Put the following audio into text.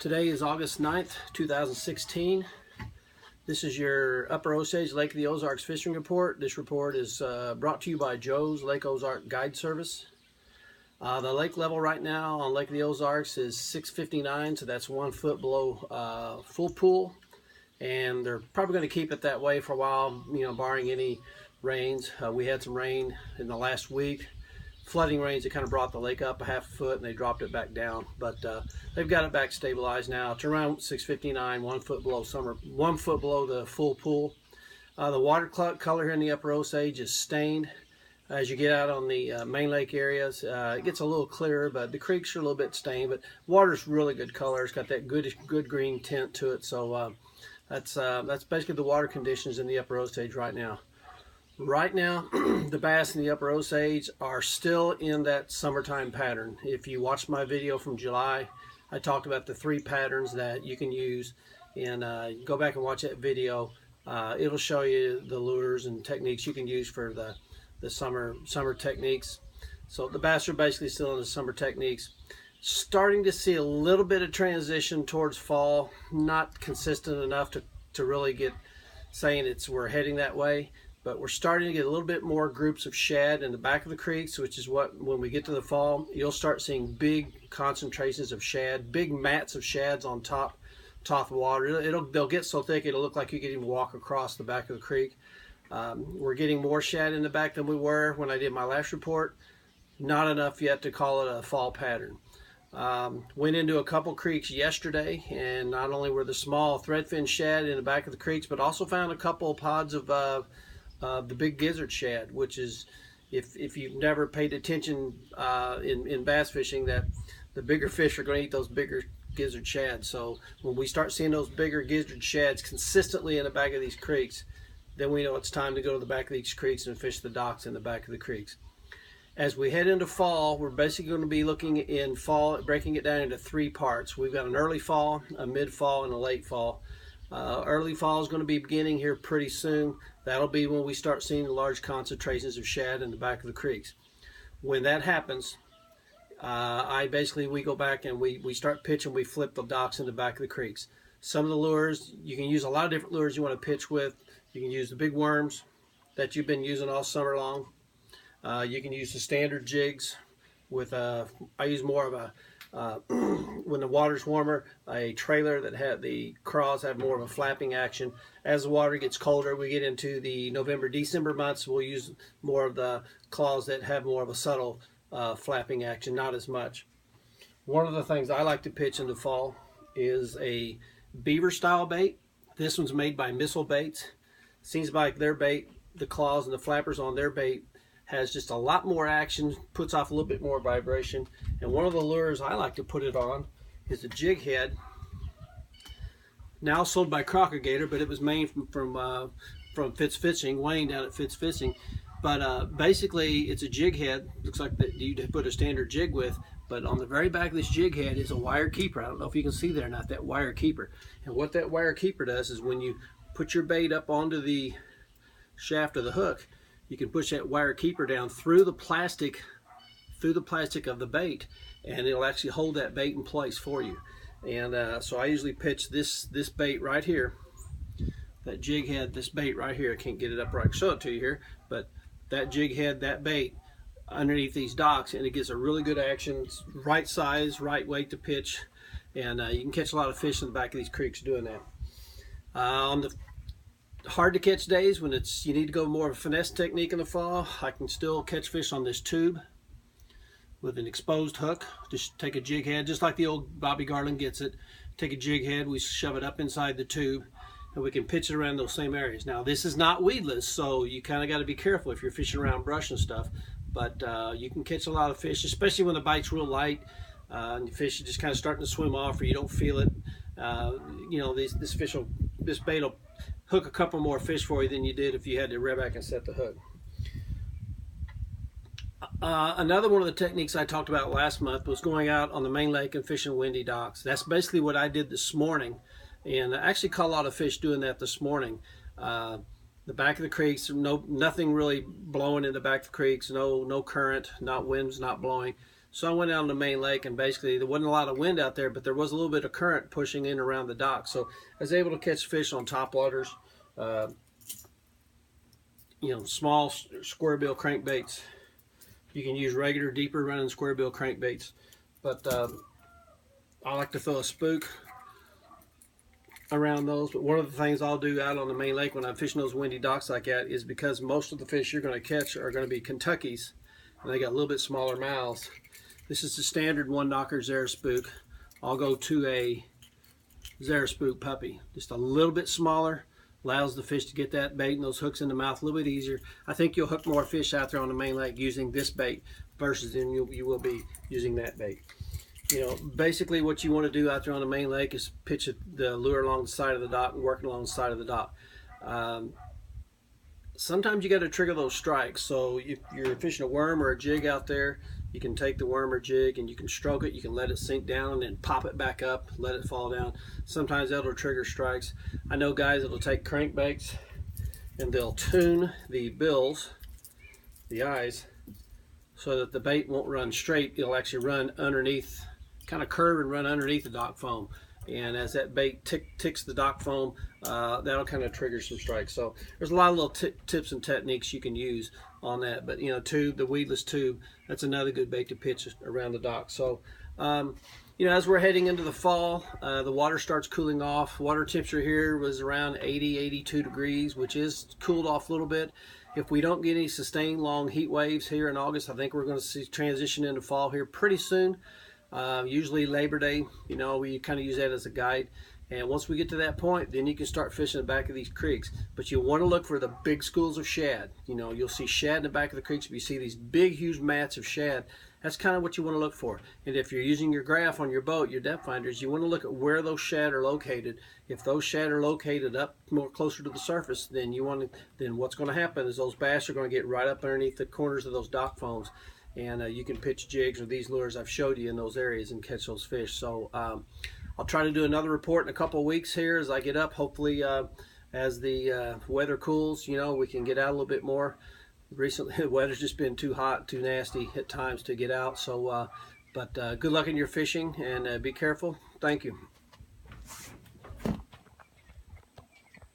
Today is August 9th, 2016. This is your Upper Osage Lake of the Ozarks fishing report. This report is brought to you by Joe's Lake Ozark Guide Service. The lake level right now on Lake of the Ozarks is 659, so that's 1 foot below full pool. And they're probably going to keep it that way for a while, barring any rains. We had some rain in the last week. Flooding rains that kind of brought the lake up a half a foot and they dropped it back down, but they've got it back stabilized now. It's around 659, 1 foot below 1 foot below the full pool. The water color here in the Upper Osage is stained. As you get out on the main lake areas, it gets a little clearer, but the creeks are a little bit stained. But water's really good color. It's got that good green tint to it. So that's basically the water conditions in the Upper Osage right now. Right now, the bass in the Upper Osage are still in that summertime pattern. If you watched my video from July, I talked about the 3 patterns that you can use, and go back and watch that video. It'll show you the lures and techniques you can use for the summer techniques. So the bass are basically still in the summer techniques. Starting to see a little bit of transition towards fall, not consistent enough to really get saying we're heading that way. But we're starting to get a little bit more groups of shad in the back of the creeks, which is what, when we get to the fall, you'll start seeing big concentrations of shad, big mats of shads on top of the water. They'll get so thick it'll look like you can even walk across the back of the creek. We're getting more shad in the back than we were when I did my last report. Not enough yet to call it a fall pattern. Went into a couple creeks yesterday, and not only were the small threadfin shad in the back of the creeks, but also found a couple pods of the big gizzard shad, which is, if you've never paid attention in bass fishing, that the bigger fish are going to eat those bigger gizzard shad. So when we start seeing those bigger gizzard shads consistently in the back of these creeks, then we know it's time to go to the back of these creeks and fish the docks in the back of the creeks. As we head into fall, we're basically going to be looking in fall, breaking it down into 3 parts. We've got an early fall, a mid-fall, and a late fall. Early fall is going to be beginning here pretty soon. That'll be when we start seeing large concentrations of shad in the back of the creeks. When that happens, we go back and we start pitching. We flip the docks in the back of the creeks. Some of the lures, you can use a lot of different lures you want to pitch with. You can use the big worms that you've been using all summer long. You can use the standard jigs with I use more of a when the water's warmer, a trailer that had the craws have more of a flapping action. As the water gets colder, we get into the November, December months, we'll use more of the claws that have more of a subtle flapping action, not as much. One of the things I like to pitch in the fall is a beaver style bait. This one's made by Missile Baits. Seems like their bait, the claws and the flappers on their bait, has just a lot more action, puts off a little bit more vibration. And one of the lures I like to put it on is a jig head, now sold by Crocagator, but it was made from Fitz Fishing, Wayne down at Fitz Fishing. But basically it's a jig head, looks like that you put a standard jig with, but on the very back of this jig head is a wire keeper. I don't know if you can see there or not, that wire keeper. And what that wire keeper does is when you put your bait up onto the shaft of the hook, you can push that wire keeper down through the plastic of the bait, and it'll actually hold that bait in place for you. And so I usually pitch this bait right here, that jig head, this bait right here. I can't get it up right, show it to you here, but that jig head, that bait underneath these docks, and it gets a really good action. It's right size, right weight to pitch, and you can catch a lot of fish in the back of these creeks doing that. On the hard to catch days, when you need to go more of a finesse technique in the fall, I can still catch fish on this tube with an exposed hook. Just take a jig head, just like the old Bobby Garland gets it. Take a jig head, we shove it up inside the tube, and we can pitch it around those same areas. Now this is not weedless, so you kind of got to be careful if you're fishing around brush and stuff, but you can catch a lot of fish, especially when the bite's real light and the fish are just kind of starting to swim off or you don't feel it. This bait will hook a couple more fish for you than you did if you had to rev back and set the hook. Another one of the techniques I talked about last month was going out on the main lake and fishing windy docks. That's basically what I did this morning, and I actually caught a lot of fish doing that this morning. The back of the creeks, nothing really blowing in the back of the creeks, no current, not winds, not blowing. So I went out on the main lake, and basically there wasn't a lot of wind out there, but there was a little bit of current pushing in around the dock. So I was able to catch fish on top waters, small square bill crankbaits. You can use regular, deeper running square bill crankbaits, but I like to throw a spook around those. But one of the things I'll do out on the main lake when I'm fishing those windy docks like that is, because most of the fish you're going to catch are going to be Kentuckies, and they got a little bit smaller mouths. This is the standard one knocker Zara spook. I'll go to a Zara spook puppy, just a little bit smaller, allows the fish to get that bait and those hooks in the mouth a little bit easier. I think you'll hook more fish out there on the main lake using this bait versus than you will be using that bait. Basically what you want to do out there on the main lake is pitch the lure along the side of the dock and working along the side of the dock. Sometimes you got to trigger those strikes. So if you're fishing a worm or a jig out there, you can take the worm or jig and you can stroke it, you can let it sink down and then pop it back up, let it fall down. Sometimes that'll trigger strikes. I know guys that'll take crankbaits and they'll tune the bills, the eyes, so that the bait won't run straight. It'll actually run underneath, kind of curve and run underneath the dock foam. And as that bait ticks the dock foam, that'll kind of trigger some strikes. So there's a lot of little tips and techniques you can use on that. But the weedless tube, that's another good bait to pitch around the dock. So as we're heading into the fall, the water starts cooling off. Water temperature here was around 80, 82 degrees, which is cooled off a little bit. If we don't get any sustained long heat waves here in August, I think we're going to see transition into fall here pretty soon. Usually Labor Day, we kind of use that as a guide. And once we get to that point, then you can start fishing the back of these creeks. But you want to look for the big schools of shad. You'll see shad in the back of the creeks. If you see these big, huge mats of shad, that's kind of what you want to look for. And if you're using your graph on your boat, your depth finders, you want to look at where those shad are located. If those shad are located up more closer to the surface, then what's going to happen is those bass are going to get right up underneath the corners of those dock foams. And you can pitch jigs with these lures I've showed you in those areas and catch those fish. So I'll try to do another report in a couple of weeks here as I get up. Hopefully as the weather cools, we can get out a little bit more. Recently the weather's just been too hot, too nasty at times to get out. So but good luck in your fishing, and be careful. Thank you.